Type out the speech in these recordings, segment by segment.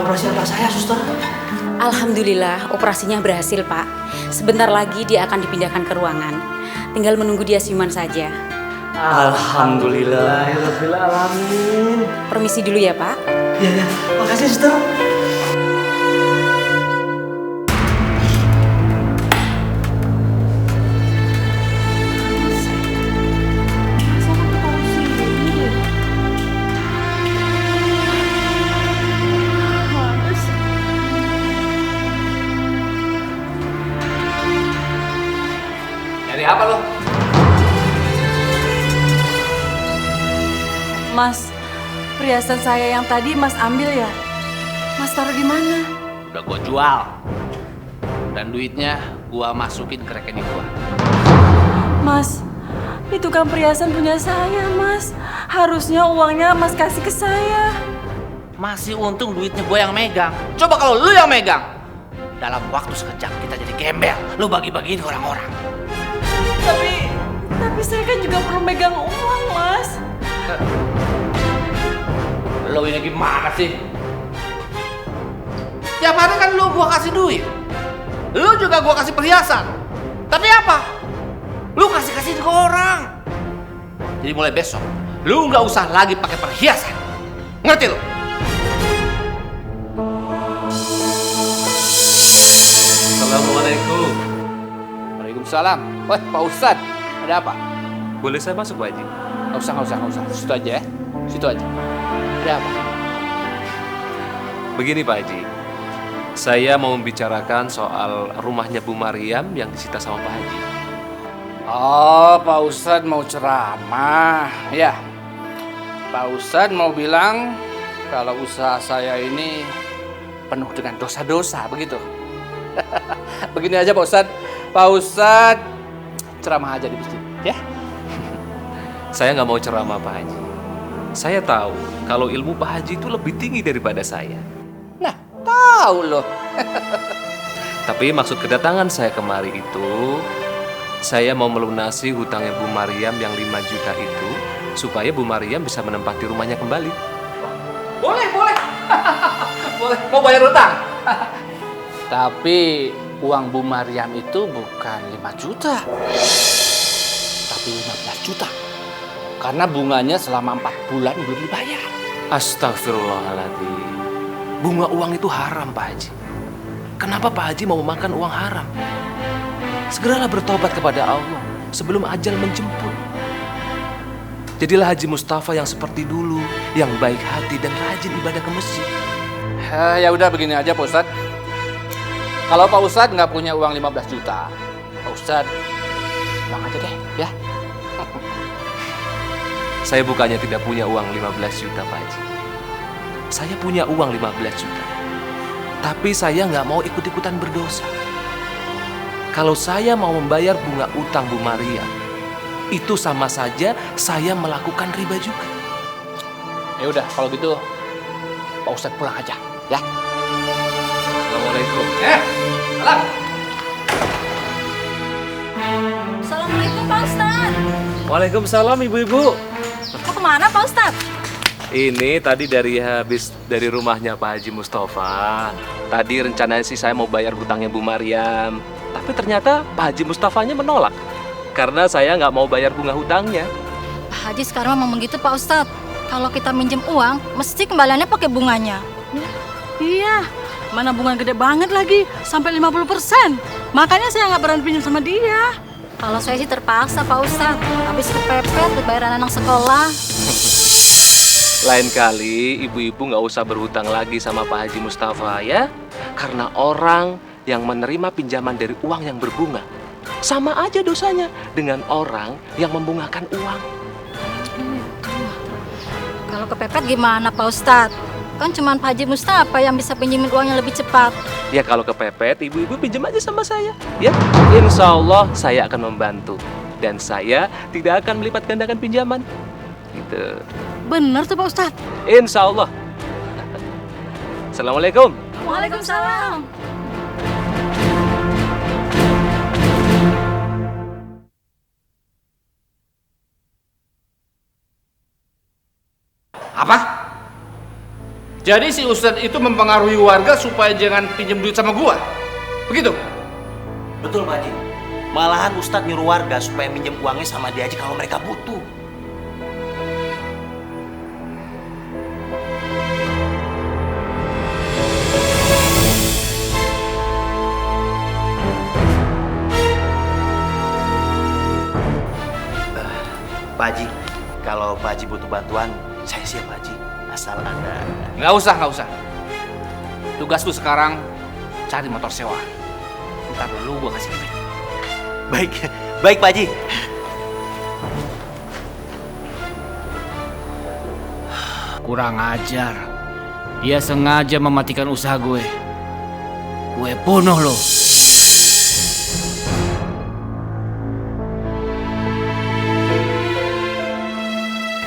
operasi anak saya, suster? Alhamdulillah operasinya berhasil, Pak. Sebentar lagi dia akan dipindahkan ke ruangan. Tinggal menunggu dia siuman saja. Alhamdulillahirabbil alamin. Permisi dulu ya, Pak. Iya, makasih, suster. Nyari apa lo? Mas, perhiasan saya yang tadi Mas ambil ya? Mas taruh di mana? Udah gua jual. Dan duitnya gua masukin ke rekening gua. Mas, itu kan perhiasan punya saya, Mas. Harusnya uangnya Mas kasih ke saya. Masih untung duitnya gua yang megang. Coba kalau lu yang megang. Dalam waktu sekejap kita jadi gembel. Lu bagi-bagiin ke orang-orang. Tapi saya kan juga perlu megang uang, Mas. Lo ini gimana sih? Tiap hari kan lu gua kasih duit. Lu juga gua kasih perhiasan. Tapi apa? Lu kasih-kasih ke orang. Jadi mulai besok, lu nggak usah lagi pakai perhiasan. Ngerti lu? Assalamualaikum. Waalaikumsalam. Wah, Pak Ustadz, ada apa? Boleh saya masuk, Pak Haji? Nggak usah. Situ aja ya. Situ aja. Ada apa? Begini, Pak Haji. Saya mau membicarakan soal rumahnya Bu Maryam yang disita sama Pak Haji. Oh, Pak Ustadz mau ceramah. Ya, Pak Ustadz mau bilang kalau usaha saya ini penuh dengan dosa-dosa, begitu. Begini aja Pak Ustadz. Pak Ustadz ceramah aja di masjid, ya? Saya nggak mau ceramah, Pak Haji. Saya tahu kalau ilmu Pak Haji itu lebih tinggi daripada saya. Nah, tahu loh. Tapi maksud kedatangan saya kemari itu, saya mau melunasi hutangnya Bu Maryam yang 5 juta itu, supaya Bu Maryam bisa menempati rumahnya kembali. Boleh. Boleh. Mau bayar utang. Tapi uang Bu Maryam itu bukan 5 juta. Tapi 15 juta. Karena bunganya selama 4 bulan belum dibayar. Astagfirullahaladzim. Bunga uang itu haram, Pak Haji. Kenapa Pak Haji mau memakan uang haram? Segeralah bertobat kepada Allah sebelum ajal menjemput. Jadilah Haji Mustafa yang seperti dulu, yang baik hati dan rajin ibadah ke masjid. Ya udah begini aja Pak Ustadz. Kalau Pak Ustadz nggak punya uang 15 juta, Pak Ustadz pulang aja deh, ya. Saya bukannya tidak punya uang 15 juta, Pak Haji. Saya punya uang 15 juta. Tapi saya nggak mau ikut-ikutan berdosa. Kalau saya mau membayar bunga utang Bu Maria, itu sama saja saya melakukan riba juga. Ya udah, kalau gitu Pak Ustadz pulang aja, ya. Assalamualaikum. Salam. Assalamualaikum Pak Ustadz. Waalaikumsalam, ibu-ibu. Mau kemana Pak Ustadz? Ini tadi habis dari rumahnya Pak Haji Mustafa. Tadi rencananya sih saya mau bayar hutangnya Bu Maryam. Tapi ternyata Pak Haji Mustafanya menolak. Karena saya nggak mau bayar bunga hutangnya. Pak Haji sekarang memang gitu Pak Ustadz. Kalau kita minjem uang, mesti kembaliannya pakai bunganya. Iya, mana bunga gede banget lagi, sampai 50%. Makanya saya nggak berani pinjam sama dia. Kalau saya sih terpaksa Pak Ustadz. Habis kepepet buat bayaran anak sekolah. Lain kali ibu-ibu nggak usah berhutang lagi sama Pak Haji Mustafa ya. Karena orang yang menerima pinjaman dari uang yang berbunga sama aja dosanya dengan orang yang membungakan uang. Kalau kepepet gimana Pak Ustadz? Kan cuma Pak Haji Mustafa yang bisa pinjemin uang yang lebih cepat. Ya kalau kepepet, ibu-ibu pinjam aja sama saya. Ya, insya Allah saya akan membantu. Dan saya tidak akan melipat gandakan pinjaman. Gitu. Bener tuh Pak Ustadz. Insya Allah. Assalamualaikum. Waalaikumsalam. Apa? Jadi si Ustadz itu mempengaruhi warga supaya jangan pinjam duit sama gua. Begitu? Betul Pak Haji. Malahan Ustadz nyuruh warga supaya minjem uangnya sama dia aja kalau mereka butuh. Pak Haji, kalau Pak Haji butuh bantuan, saya siap Pak Haji. Asal ada... Nggak usah. Tugas lu sekarang cari motor sewa. Ntar dulu gua kasih duit. Baik Pak Haji. Kurang ajar. Dia sengaja mematikan usaha gue. Gue bunuh lo.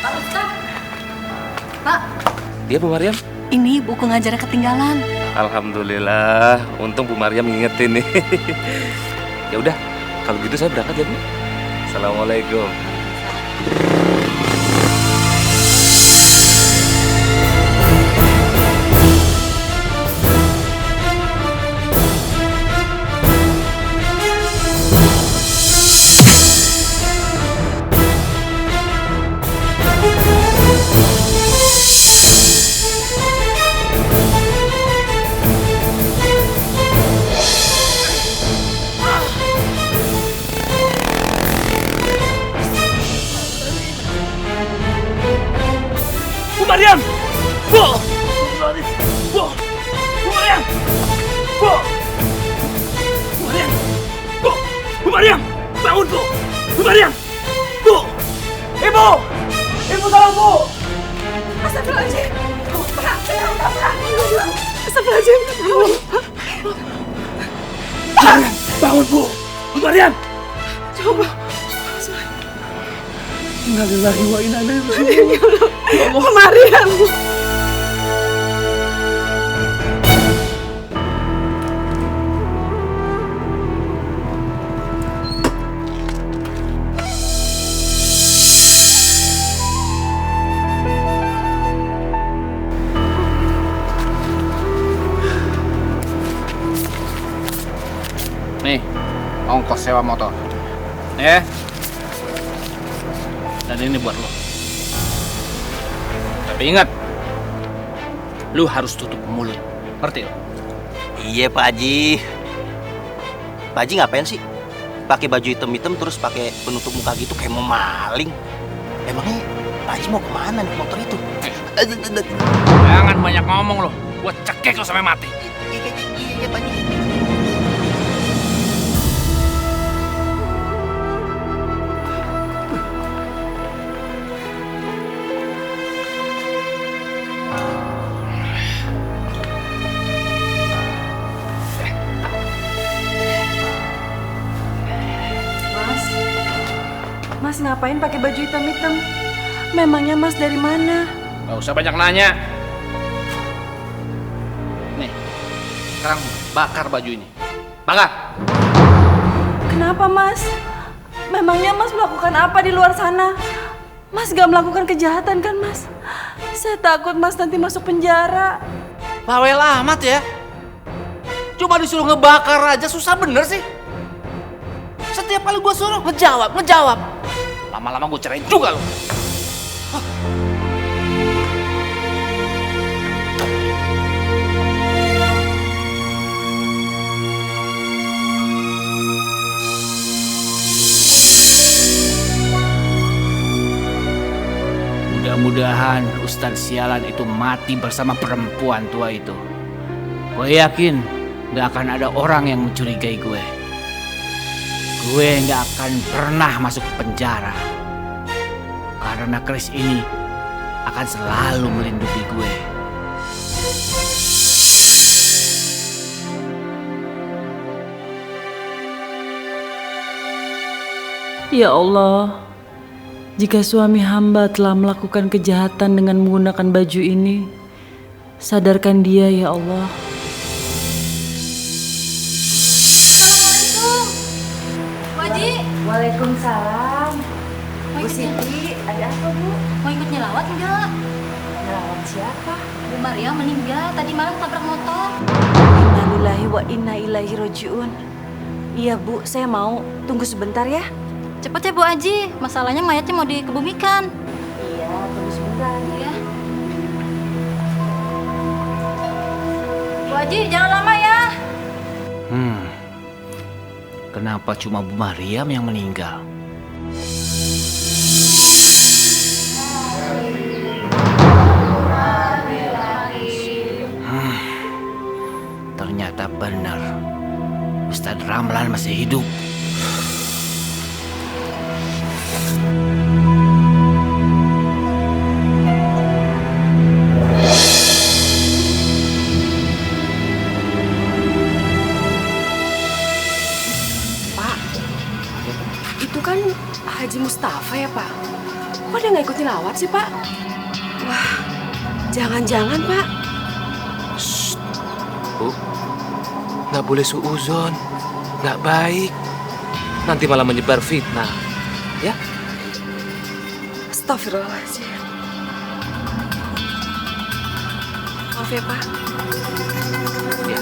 Pak Ustadz. Pak, Dia Bu Maryam? ini buku ngajarnya ketinggalan. Alhamdulillah, untung Bu Maryam ngingetin nih. Ya udah, kalau gitu saya berangkat ya Bu. Assalamualaikum. Maryam! Bu! Bu! Bu Maryam! Bu! Bu Maryam! Bu! Bu Maryam! Bangun, Bu! Bu Maryam! Bu! Ibu! Ibu tolong, Bu! Astagfirullahaladzim. Astagfirullahaladzim. Bangun, Bu! Bu Maryam! Coba. Innalillahi wa inna ilaihi raji'un. Mariam. Nih, ongkos sewa motor. Ya. Dan ini buat lo. Tapi ingat, lu harus tutup mulut. Ngerti lo? Iya Pak Haji. Pak Haji ngapain sih? Pakai baju hitam-hitam terus pakai penutup muka gitu kayak mau maling. Emangnya Pak Haji mau kemana nih motor itu? Jangan banyak ngomong lo. Gua cekek lo sampai mati. Iya Pak Haji. Mas ngapain pakai baju hitam-hitam? Memangnya Mas dari mana? Gak usah banyak nanya. Nih, sekarang bakar baju ini. Bakar! Kenapa Mas? Memangnya Mas melakukan apa di luar sana? Mas gak melakukan kejahatan kan Mas? Saya takut Mas nanti masuk penjara. Bawel amat ya. Cuma disuruh ngebakar aja susah bener sih. Setiap kali gue suruh ngejawab. Lama-lama gue cerain juga lo. Mudah-mudahan Ustadz sialan itu mati bersama perempuan tua itu. Gue yakin gak akan ada orang yang mencurigai gue. Gue gak akan pernah masuk penjara. Karena keris ini akan selalu melindungi gue. Ya Allah, jika suami hamba telah melakukan kejahatan dengan menggunakan baju ini, sadarkan dia ya Allah. Assalamualaikum. Bu Haji. Waalaikumsalam. Mau Bu ikut Siti, ada apa Bu? Mau ikut nyelawat enggak? Ngerawat siapa? Bu Maria meninggal tadi malam tabrak motor. Innalillahi wa inna ilaihi rojiun. Iya Bu, saya mau. Tunggu sebentar ya. Cepet ya Bu Haji, masalahnya mayatnya mau dikebumikan. Iya, tunggu sebentar. Ya. Bu Haji, jangan lama ya. Kenapa cuma Bu Mariam yang meninggal? Ternyata benar. Ustadz Ramlan masih hidup. Itu kan Haji Mustafa ya Pak? Kok dia nggak ikutin lawat sih Pak? Wah, jangan-jangan Pak. Bu, nggak boleh suuzon, nggak baik. Nanti malah menyebar fitnah, ya? Astagfirullahaladzim. Maaf ya Pak. Ya.